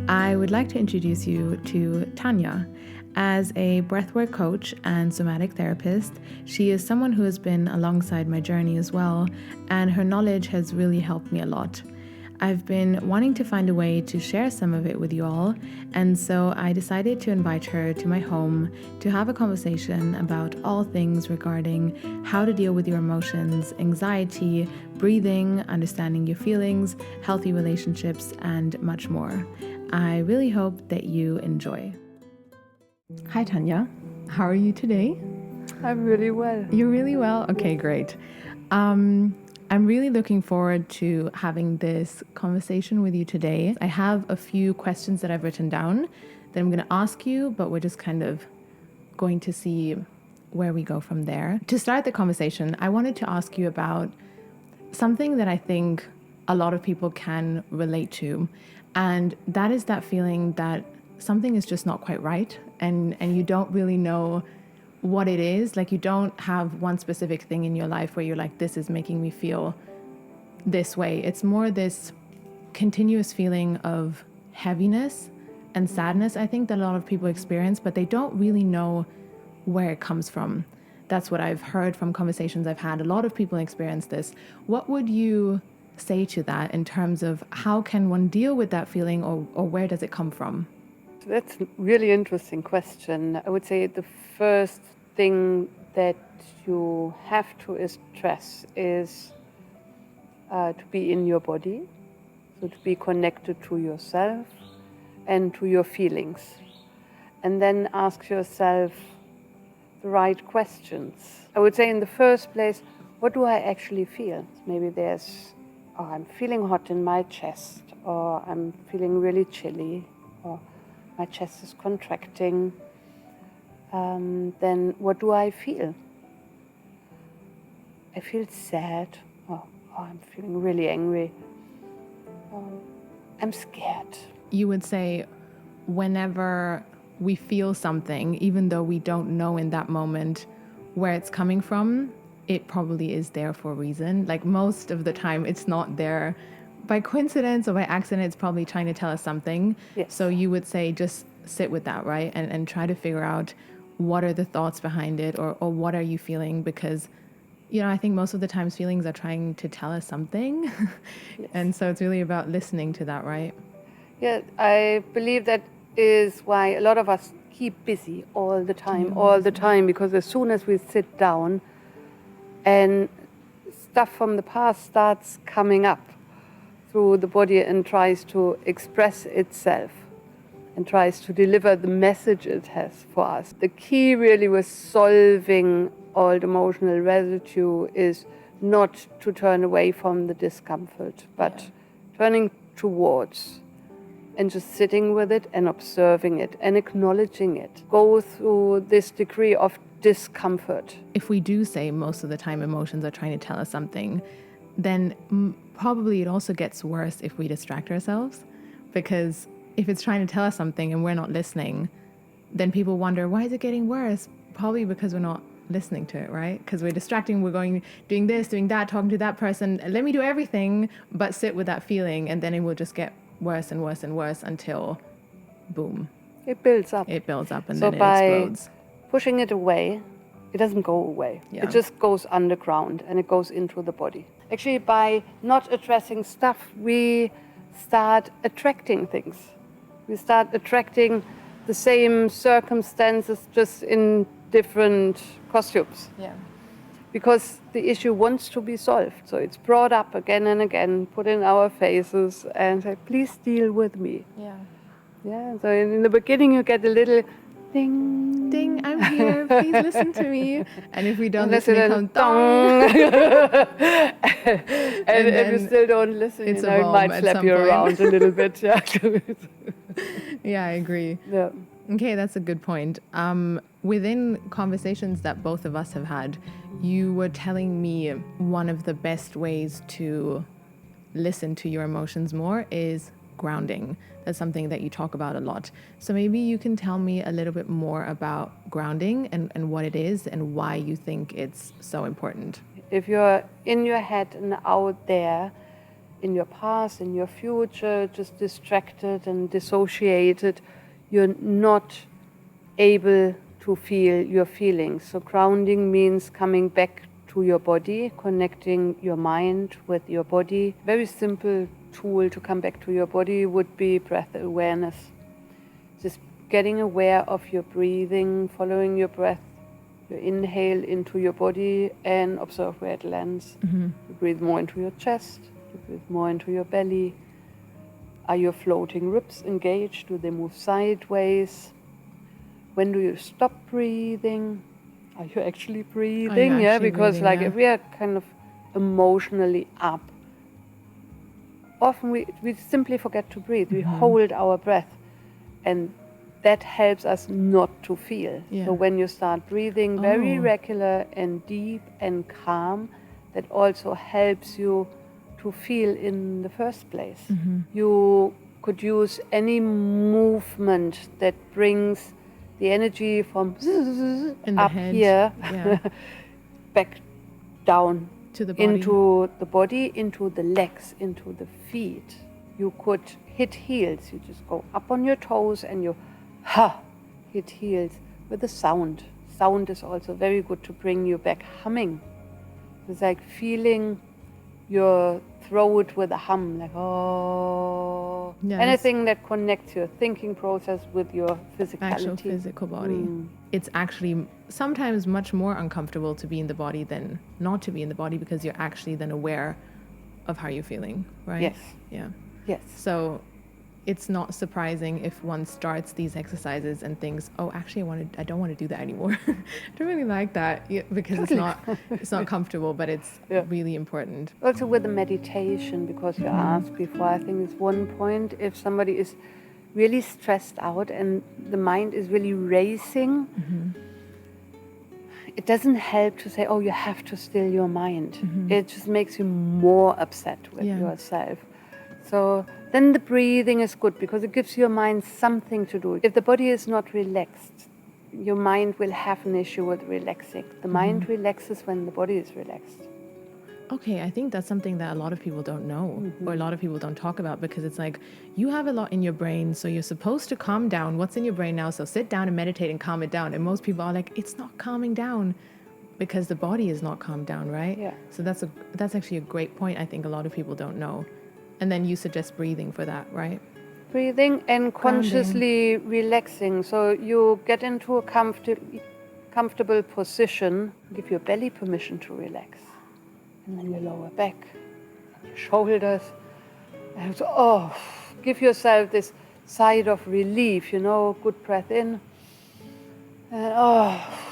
I would like to introduce you to Tanja. As a breathwork coach and somatic therapist, she is someone who has been alongside my journey as well, and her knowledge has really helped me a lot. I've been wanting to find a way to share some of it with you all, and so I decided to invite her to my home to have a conversation about all things regarding how to deal with your emotions, anxiety, breathing, understanding your feelings, healthy relationships, and much more. I really hope that you enjoy. Hi, Tanja. How are you today? I'm really well. You're really well? Okay, great. I'm really looking forward to having this conversation with you today. I have a few questions that I've written down that I'm going to ask you, but we're just kind of going to see where we go from there. To start the conversation, I wanted to ask you about something that I think a lot of people can relate to, and that is that feeling that something is just not quite right, and you don't really know what it is. Like, you don't have one specific thing in your life where you're like, this is making me feel this way. It's more this continuous feeling of heaviness and sadness, I think, that a lot of people experience, but they don't really know where it comes from. That's what I've heard from conversations I've had. A lot of people experience this. What would you say to that in terms of how can one deal with that feeling, or where does it come from? That's a really interesting question. I would say the first thing that you have to stress is to be in your body, so to be connected to yourself and to your feelings. And then ask yourself the right questions. I would say in the first place, what do I actually feel? Maybe I'm feeling hot in my chest, or I'm feeling really chilly, or my chest is contracting. Then what do I feel? I feel sad, or I'm feeling really angry. I'm scared. You would say whenever we feel something, even though we don't know in that moment where it's coming from, it probably is there for a reason. Like, most of the time it's not there by coincidence or by accident. It's probably trying to tell us something. Yes. So you would say just sit with that, right? And try to figure out what are the thoughts behind it, or what are you feeling, because I think most of the times feelings are trying to tell us something. Yes. And so it's really about listening to that, right? Yeah, I believe that is why a lot of us keep busy all the time, because as soon as we sit down and stuff from the past starts coming up through the body and tries to express itself and tries to deliver the message it has for us. The key really with solving all the emotional residue is not to turn away from the discomfort, but turning towards and just sitting with it and observing it and acknowledging it. Go through this degree of discomfort. If we do say most of the time emotions are trying to tell us something, then probably it also gets worse if we distract ourselves, because if it's trying to tell us something and we're not listening, then people wonder, why is it getting worse? Probably because we're not listening to it, right? Because we're distracting, we're doing this, doing that, talking to that person. Let me do everything but sit with that feeling, and then it will just get worse and worse and worse until, boom. It builds up. It builds up, and so then it by explodes. Pushing it away, it doesn't go away. Yeah. It just goes underground and it goes into the body. Actually, by not addressing stuff, we start attracting things. We start attracting the same circumstances, just in different costumes. Yeah. Because the issue wants to be solved. So it's brought up again and again, put in our faces and say, please deal with me. Yeah. Yeah. So in the beginning you get a little ding. Ding, I'm here, please listen to me. And if we don't listen, it comes dong. and if you still don't listen, it's it might slap you around a little bit. Yeah. Yeah, I agree. Yeah. Okay, that's a good point. Within conversations that both of us have had, you were telling me one of the best ways to listen to your emotions more is grounding. That's something that you talk about a lot. So maybe you can tell me a little bit more about grounding and what it is and why you think it's so important. If you're in your head and out there, in your past, in your future, just distracted and dissociated, you're not able to feel your feelings. So grounding means coming back to your body, connecting your mind with your body. Very simple tool to come back to your body would be breath awareness. Just getting aware of your breathing, following your breath, your inhale into your body, and observe where it lands. You breathe more into your chest, you breathe more into your belly. Are your floating ribs engaged? Do they move sideways? When do you stop breathing? Are you actually breathing? Yeah, because breathing, if we are kind of emotionally up, often we simply forget to breathe. We hold our breath, and that helps us not to feel. Yeah. So when you start breathing very regular and deep and calm, that also helps you to feel in the first place. You could use any movement that brings the energy from In the up head. here Yeah. back down To the body. into the body, into the legs, into the feet. You could hit heels. You just go up on your toes and you hit heels with a sound. Sound is also very good to bring you back humming. It's like feeling your throat with a hum, like oh. Yes. Anything that connects your thinking process with your physicality. Actual physical body. It's actually sometimes much more uncomfortable to be in the body than not to be in the body, because you're actually then aware of how you're feeling, right? Yes. Yeah. Yes. So it's not surprising if one starts these exercises and thinks, oh, actually I don't want to do that anymore. I don't really like that, because it's not comfortable, but it's really important. Also with the meditation, because you asked before, I think it's one point, if somebody is really stressed out and the mind is really racing, it doesn't help to say, oh, you have to still your mind. It just makes you more upset with yourself. So then the breathing is good, because it gives your mind something to do. If the body is not relaxed, your mind will have an issue with relaxing. The mind relaxes when the body is relaxed. Okay, I think that's something that a lot of people don't know, or a lot of people don't talk about, because it's like, you have a lot in your brain, so you're supposed to calm down what's in your brain now, so sit down and meditate and calm it down. And most people are like, it's not calming down, because the body is not calmed down, right? Yeah. So that's actually a great point. I think a lot of people don't know. And then you suggest breathing for that, right? Breathing and consciously relaxing. So you get into a comfortable position, give your belly permission to relax. And then your lower back, your shoulders. And so, give yourself this sigh of relief, good breath in. And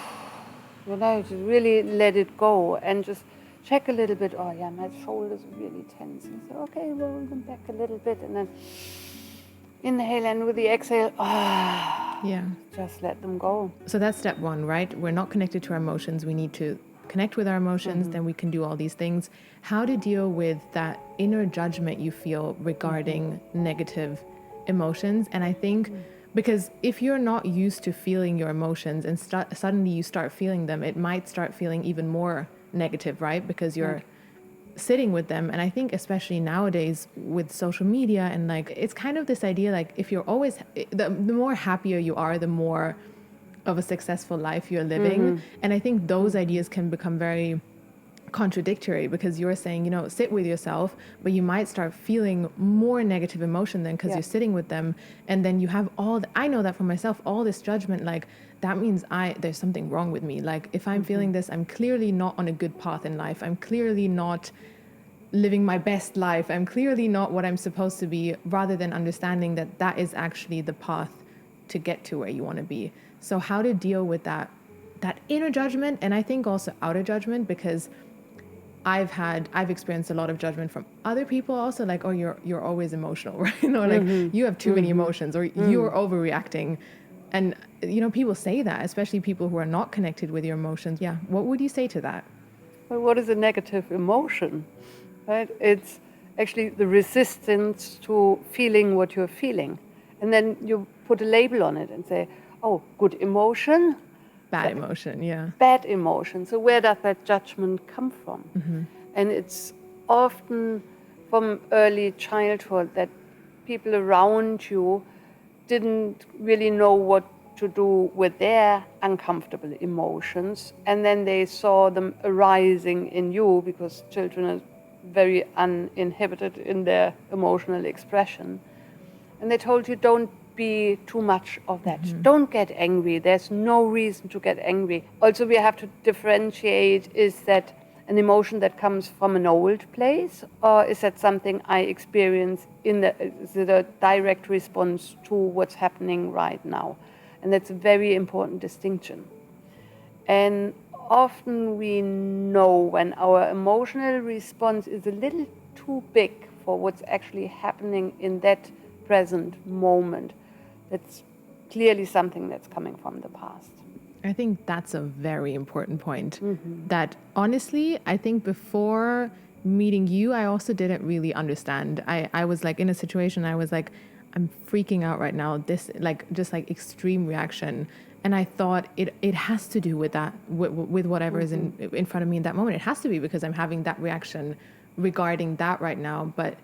just really let it go and just check a little bit. Oh yeah, my shoulders are really tense. And so, okay, roll them back a little bit, and then inhale, and with the exhale, just let them go. So that's step one, right? We're not connected to our emotions. We need to connect with our emotions, then we can do all these things. How to deal with that inner judgment you feel regarding negative emotions. And I think because if you're not used to feeling your emotions and suddenly you start feeling them, it might start feeling even more negative, right? Because you're sitting with them. And I think especially nowadays with social media, and like, it's kind of this idea, like if you're always, the more happier you are, the more of a successful life you're living. And I think those ideas can become very contradictory, because you're saying, sit with yourself, but you might start feeling more negative emotion then, because you're sitting with them. And then you have I know that for myself, all this judgment, like that means there's something wrong with me. Like if I'm feeling this, I'm clearly not on a good path in life. I'm clearly not living my best life. I'm clearly not what I'm supposed to be, rather than understanding that that is actually the path to get to where you want to be. So how to deal with that inner judgment, and I think also outer judgment, because I've experienced a lot of judgment from other people also, like, oh, you're always emotional, right? Like you have too many emotions, or you're overreacting. And people say that, especially people who are not connected with your emotions. Yeah, what would you say to that? Well, what is a negative emotion? Right? It's actually the resistance to feeling what you're feeling. And then you put a label on it and say, oh, good emotion. Bad emotion, yeah. Bad emotion. So where does that judgment come from? And it's often from early childhood that people around you didn't really know what to do with their uncomfortable emotions, and then they saw them arising in you because children are very uninhibited in their emotional expression. And they told you, don't be too much of that. Don't get angry. There's no reason to get angry. Also, we have to differentiate, is that an emotion that comes from an old place, or is that something I experience is it a direct response to what's happening right now? And that's a very important distinction. And often we know when our emotional response is a little too big for what's actually happening in that present moment. That's clearly something that's coming from the past. I think that's a very important point. That honestly, I think before meeting you, I also didn't really understand. I was like in a situation, I was like, I'm freaking out right now. This just like extreme reaction. And I thought it has to do with that, with whatever is in front of me in that moment. It has to be because I'm having that reaction regarding that right now. But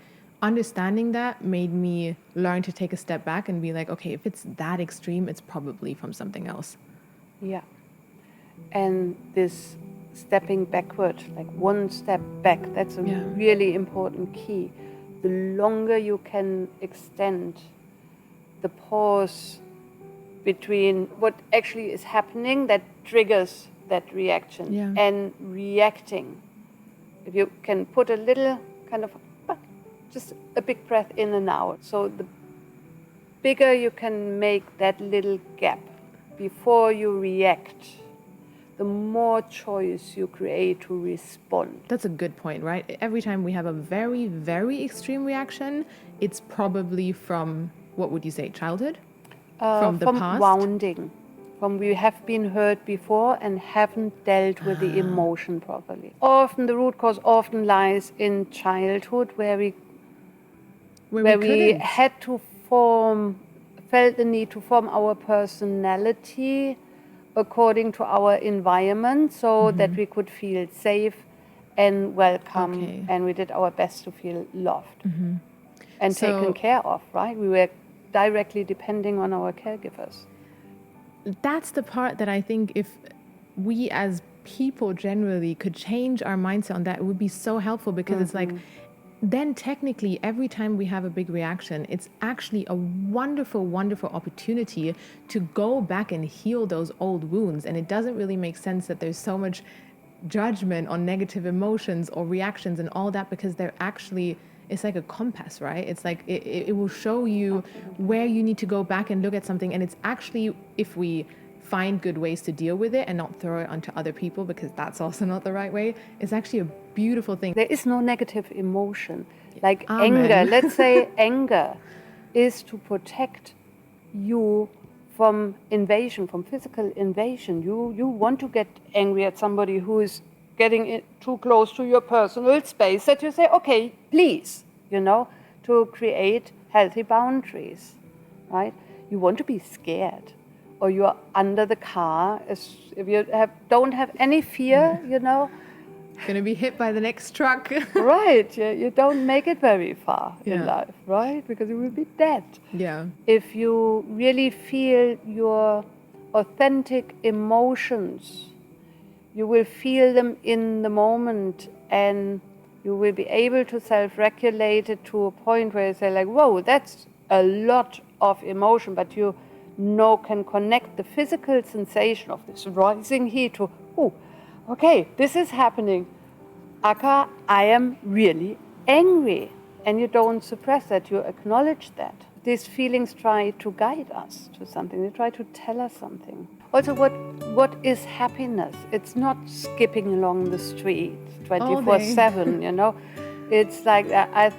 understanding that made me learn to take a step back and be like, okay, if it's that extreme, it's probably from something else. Yeah. And this stepping backward, like one step back, that's a really important key. The longer you can extend the pause between what actually is happening that triggers that reaction and reacting. If you can put a little kind of, just a big breath in and out. So the bigger you can make that little gap before you react, the more choice you create to respond. That's a good point, right? Every time we have a very, very extreme reaction, it's probably from, what would you say, childhood? From the past? Wounding. From we have been hurt before and haven't dealt with the emotion properly. Often the root cause often lies in childhood where we had to felt the need to form our personality according to our environment so that we could feel safe and welcome, and we did our best to feel loved and taken care of, right? We were directly depending on our caregivers. That's the part that I think if we as people generally could change our mindset on that, it would be so helpful, because it's like, then technically every time we have a big reaction, it's actually a wonderful, wonderful opportunity to go back and heal those old wounds. And it doesn't really make sense that there's so much judgment on negative emotions or reactions and all that, because they're actually, it's like a compass, right? It's like it will show you where you need to go back and look at something. And it's actually, if we find good ways to deal with it and not throw it onto other people, because that's also not the right way, it's actually a beautiful thing. There is no negative emotion. Like anger, let's say anger is to protect you from invasion, from physical invasion. You want to get angry at somebody who is getting too close to your personal space, that you say, okay, please, to create healthy boundaries, right? You want to be scared, or you're under the car, if you don't have any fear, Gonna be hit by the next truck. Right, you don't make it very far in life, right? Because you will be dead. Yeah. If you really feel your authentic emotions, you will feel them in the moment, and you will be able to self-regulate it to a point where you say like, whoa, that's a lot of emotion, but you can connect the physical sensation of this rising heat to, oh, okay, this is happening. Aka, I am really angry. And you don't suppress that, you acknowledge that. These feelings try to guide us to something, they try to tell us something. Also, what is happiness? It's not skipping along the street 24/7, It's like, I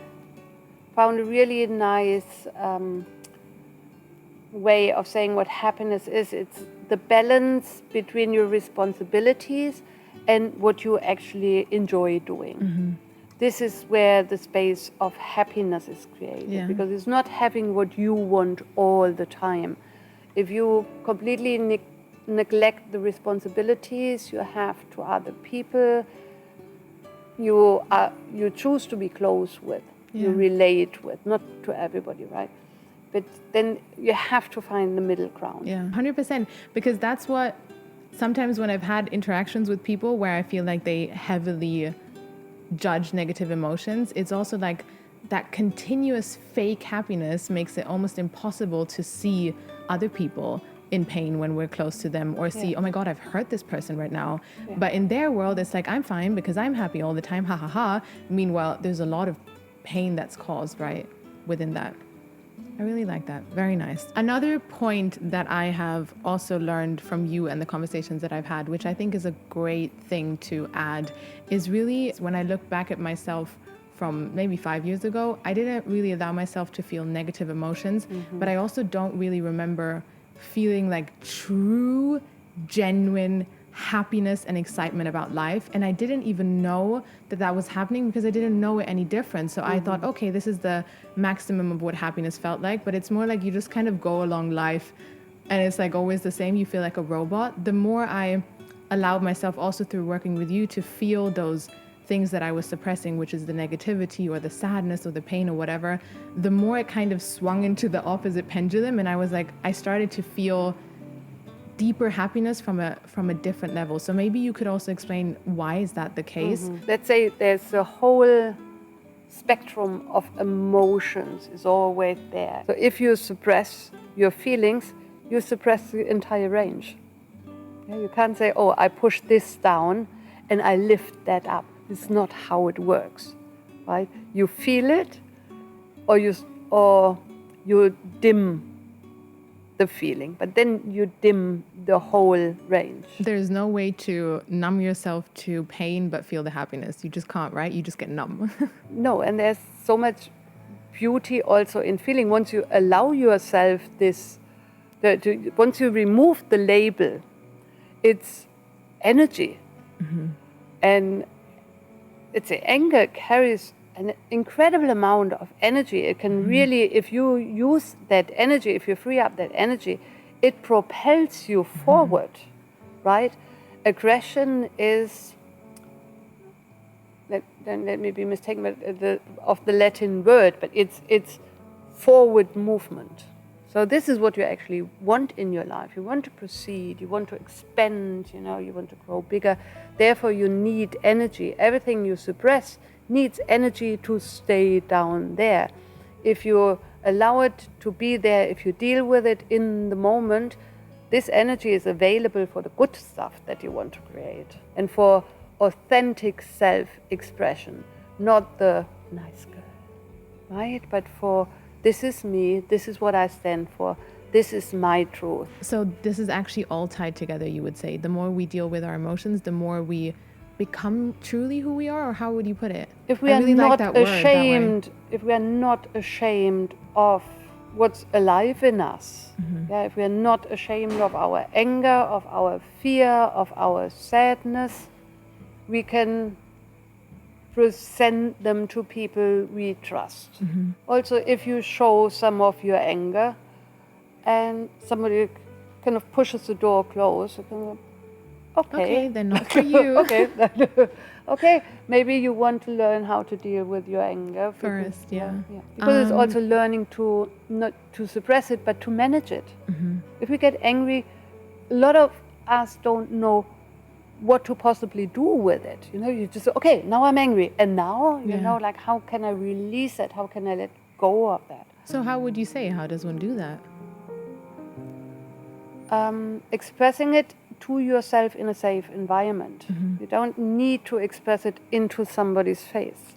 found a really nice way of saying what happiness is. It's the balance between your responsibilities and what you actually enjoy doing. This is where the space of happiness is created, because it's not having what you want all the time. If you completely neglect the responsibilities you have to other people you choose to be close with, you relate with, not to everybody, right? But then you have to find the middle ground. Yeah, 100%. Because that's what, sometimes when I've had interactions with people where I feel like they heavily judge negative emotions, it's also like that continuous fake happiness makes it almost impossible to see other people in pain when we're close to them, or see, oh my God, I've hurt this person right now. But in their world, it's like, I'm fine because I'm happy all the time, ha ha ha. Meanwhile, there's a lot of pain that's caused right within that. I really like that. Very nice. Another point that I have also learned from you and the conversations that I've had, which I think is a great thing to add, is really when I look back at myself from maybe 5 years ago, I didn't really allow myself to feel negative emotions, but I also don't really remember feeling like true, genuine happiness and excitement about life. And I didn't even know that that was happening because I didn't know it any different. So I thought, okay, this is the maximum of what happiness felt like. But it's more like you just kind of go along life and it's like always the same. You feel like a robot. The more I allowed myself also through working with you to feel those things that I was suppressing, which is the negativity or the sadness or the pain or whatever, the more it kind of swung into the opposite pendulum. And I was like, I started to feel deeper happiness from a different level. So maybe you could also explain, why is that the case? Let's say there's a whole spectrum of emotions is always there. So if you suppress your feelings, you suppress the entire range. Yeah, you can't say, oh, I push this down and I lift that up. It's not how it works, right? You feel it, or you dim the feeling, but then you dim the whole range. There's no way to numb yourself to pain but feel the happiness. You just can't, right? You just get numb. No, and there's so much beauty also in feeling. Once you allow yourself this, once you remove the label, it's energy. And it's anger carries an incredible amount of energy. It can really, if you use that energy, if you free up that energy, it propels you forward, right? Aggression is, let me be mistaken, but of the Latin word, but it's forward movement. So this is what you actually want in your life. You want to proceed, you want to expand, you want to grow bigger. Therefore, you need energy. Everything you suppress needs energy to stay down there. If you allow it to be there, if you deal with it in the moment, this energy is available for the good stuff that you want to create and for authentic self-expression, not the nice girl, right? But for this is me, this is what I stand for, this is my truth. So this is actually all tied together, you would say. The more we deal with our emotions, the more we become truly who we are, or how would you put it? If we are not ashamed, if we are not ashamed of what's alive in us, if we are not ashamed of our anger, of our fear, of our sadness, we can present them to people we trust. Also, if you show some of your anger and somebody kind of pushes the door closed, you can go, okay, then not for you. Okay, maybe you want to learn how to deal with your anger first. Because it's also learning to not to suppress it, but to manage it. If we get angry, a lot of us don't know what to possibly do with it. You just say, okay, now I'm angry, and now like, how can I release it? How can I let go of that? So how would you say, how does one do that? Expressing it to yourself in a safe environment. You don't need to express it into somebody's face.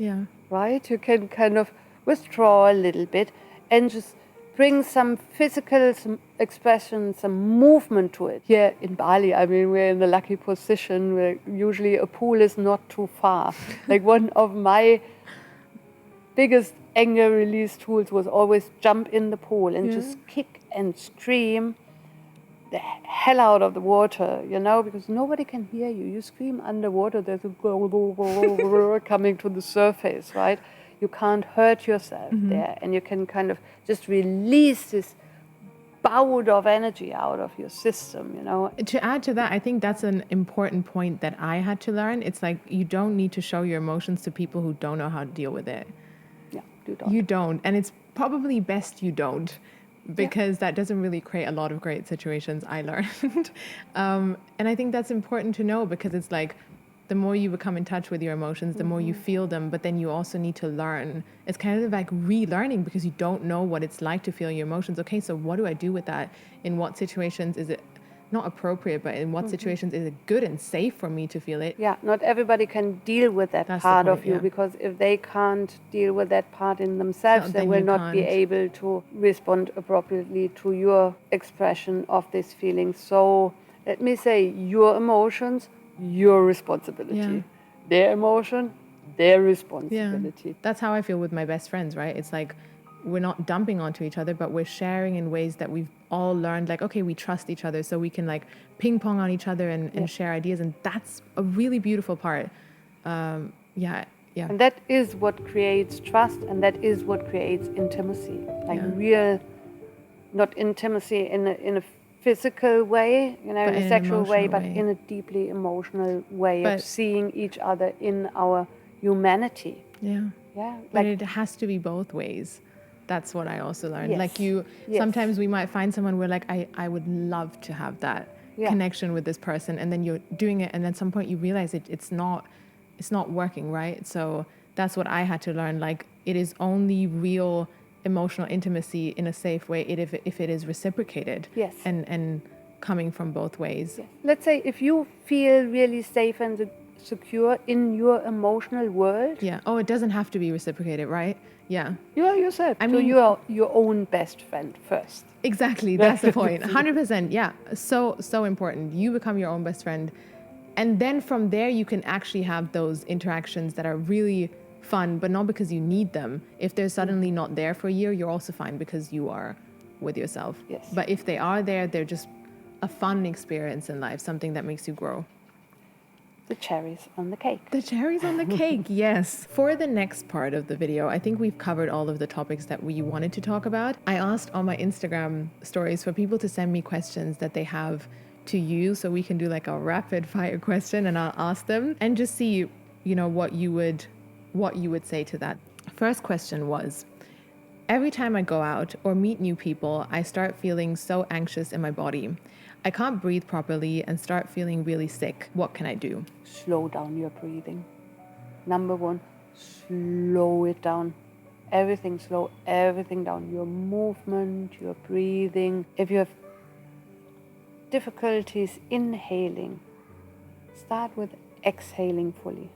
Right? You can kind of withdraw a little bit and just bring some physical some expression, some movement to it. Here in Bali, I mean, we're in the lucky position where usually a pool is not too far. Like one of my biggest anger release tools was always jump in the pool and just kick and scream the hell out of the water, because nobody can hear you. You scream underwater, there's a coming to the surface, right? You can't hurt yourself there, and you can kind of just release this bout of energy out of your system, To add to that, I think that's an important point that I had to learn. It's like you don't need to show your emotions to people who don't know how to deal with it. You don't. You don't. And it's probably best you don't, because that doesn't really create a lot of great situations, I learned. And I think that's important to know, because it's like, the more you become in touch with your emotions, the more you feel them, but then you also need to learn. It's kind of like relearning, because you don't know what it's like to feel your emotions. Okay, so what do I do with that? In what situations is it not appropriate, but in what situations is it good and safe for me to feel it? Yeah, not everybody can deal with that That's the part of point, you, yeah. because if they can't deal with that part in themselves, So they then will you not be can't. able to respond appropriately to your expression of this feeling. So let me say, your emotions, your responsibility. Yeah. Their emotion, their Yeah, responsibility. that's how I feel with my best friends, right? It's like, we're not dumping onto each other, but we're sharing in ways that we've all learned, like, okay, we trust each other, so we can like ping pong on each other and share ideas. And that's a really beautiful part. Yeah. And that is what creates trust, and that is what creates intimacy. Like Yeah. real, not intimacy in a physical way, you know, But in a in an sexual way, emotional but way. in a deeply emotional way of But- seeing each other in our humanity. Yeah. Yeah, But like it has to be both ways. That's what I also learned. Yes. Like Yes. sometimes we might find someone where like, I would love to have that connection with this person. And then you're doing it. And at some point you realize it's not working, right? So that's what I had to learn. Like, it is only real emotional intimacy in a safe way if it is reciprocated. Yes. And coming from both ways. Yes. Let's say if you feel really safe and secure in your emotional world, Yeah. Oh, it doesn't have to be reciprocated, right? Yeah. you are yourself. I So mean- you are your own best friend first. Exactly. That's the point. 100%. Yeah. So important. You become your own best friend. And then from there, you can actually have those interactions that are really fun, but not because you need them. If they're suddenly not there for a year, you're also fine because you are with yourself. Yes. But if they are there, they're just a fun experience in life, something that makes you grow. The cherries on the cake. The cherries on the cake, yes. For the next part of the video, I think we've covered all of the topics that we wanted to talk about. I asked on my Instagram stories for people to send me questions that they have to you, so we can do like a rapid fire question, and I'll ask them and just see, what you would say to that. First question was, every time I go out or meet new people, I start feeling so anxious in my body. I can't breathe properly and start feeling really sick. What can I do? Slow down your breathing. Number one, slow it down. Everything slow, everything down. Your movement, your breathing. If you have difficulties inhaling, start with exhaling fully.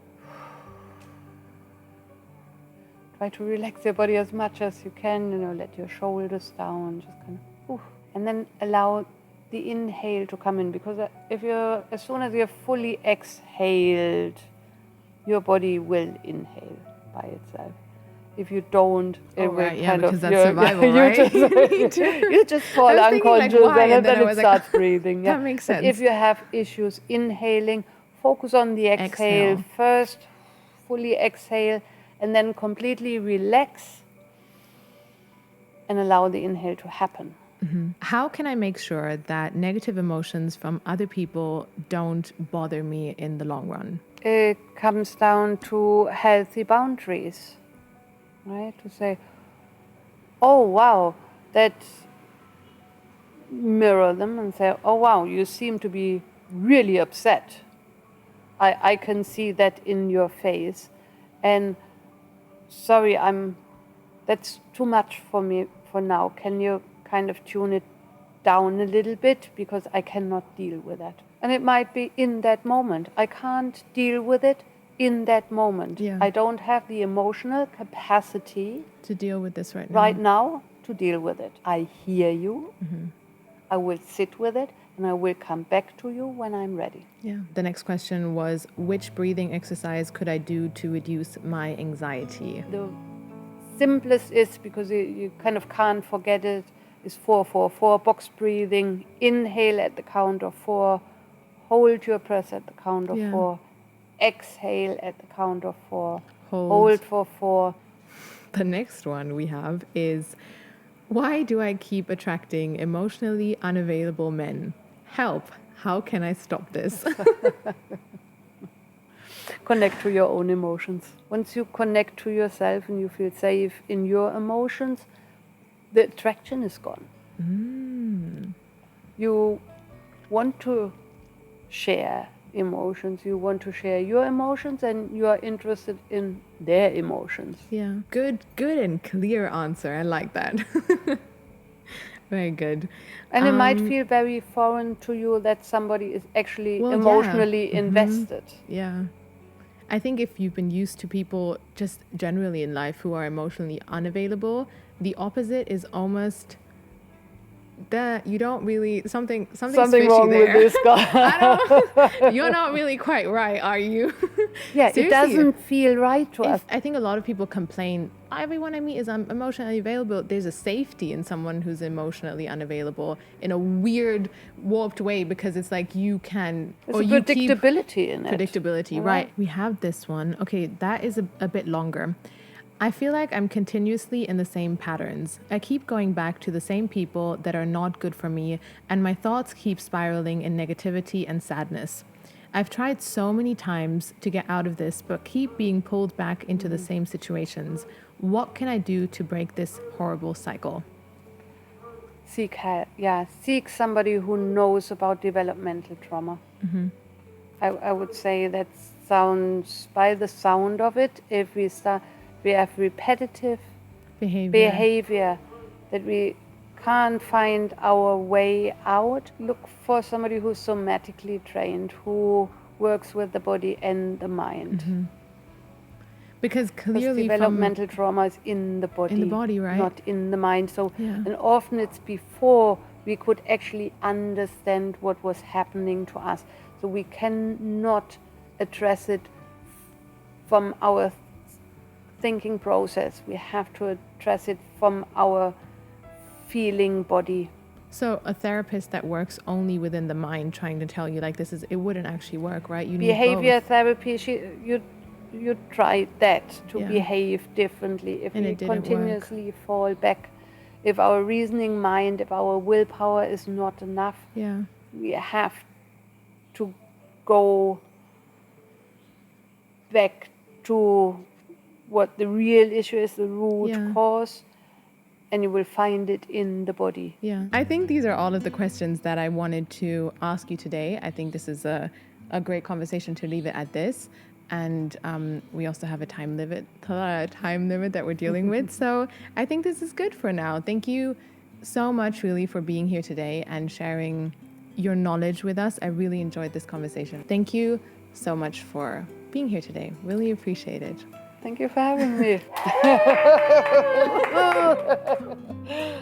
Try to relax your body as much as you can, let your shoulders down, just kind of, and then allow the inhale to come in, because as soon as you're fully exhaled, your body will inhale by itself. If you don't, it will kind because of that's survival, right? you just fall I was thinking, like, unconscious, why? and then I it was like, starts breathing. that makes But sense. if you have issues inhaling, focus on the exhale first, fully exhale, and then completely relax and allow the inhale to happen. Mm-hmm. How can I make sure that negative emotions from other people don't bother me in the long run? It comes down to healthy boundaries, right? To say, oh wow, mirror them and say, oh wow, you seem to be really upset. I can see that in your face. And sorry, that's too much for me for now. Can you kind of tune it down a little bit, because I cannot deal with that. And it might be in that moment. I can't deal with it in that moment. Yeah. I don't have the emotional capacity to deal with this right now. Right now to deal with it. I hear you. Mm-hmm. I will sit with it, and I will come back to you when I'm ready. Yeah. The next question was, which breathing exercise could I do to reduce my anxiety? The simplest is, because you kind of can't forget it, is 4-4-4 box breathing. Inhale at the count of 4. Hold your breath at the count of 4. Exhale at the count of 4. Hold for 4. The next one we have is, why do I keep attracting emotionally unavailable men? Help. How can I stop this? connect to your own emotions. Once you connect to yourself and you feel safe in your emotions, the attraction is gone. You want to share emotions, you want to share your emotions, and you are interested in their emotions. Yeah. Good and clear answer. I like that. Very good. And it might feel very foreign to you that somebody is actually Well, yeah. emotionally invested. Yeah. I think if you've been used to people just generally in life who are emotionally unavailable, the opposite is almost that you don't really something Wrong there. with this guy. You're not really quite right, are you? Yeah, Seriously, it doesn't feel right to us. I think a lot of people complain, everyone I meet is emotionally available. There's a safety in someone who's emotionally unavailable in a weird, warped way, because it's like you can... There's a predictability in it. Predictability, right. We have this one. Okay, that is a bit longer. I feel like I'm continuously in the same patterns. I keep going back to the same people that are not good for me, and my thoughts keep spiraling in negativity and sadness. I've tried so many times to get out of this, but keep being pulled back into the same situations. What can I do to break this horrible cycle? Seek help. Yeah, seek somebody who knows about developmental trauma. I would say that sounds, by the sound of it, if we have repetitive behavior that we can't find our way out, look for somebody who's somatically trained, who works with the body and the mind. Because clearly developmental trauma is in the body, right? Not in the mind. So, and often it's before we could actually understand what was happening to us. So we cannot address it from our thinking process. We have to address it from our feeling body. So a therapist that works only within the mind, trying to tell you like it wouldn't actually work, right? You behavior need both. Therapy, you tried that to behave differently. If we continuously fall back, if our reasoning mind, if our willpower is not enough, we have to go back to what the real issue is, the root cause, and you will find it in the body. Yeah. I think these are all of the questions that I wanted to ask you today. I think this is a great conversation to leave it at this. And we also have a time limit that we're dealing with. So I think this is good for now. Thank you so much, really, for being here today and sharing your knowledge with us. I really enjoyed this conversation. Thank you so much for being here today. Really appreciate it. Thank you for having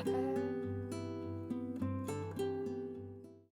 me.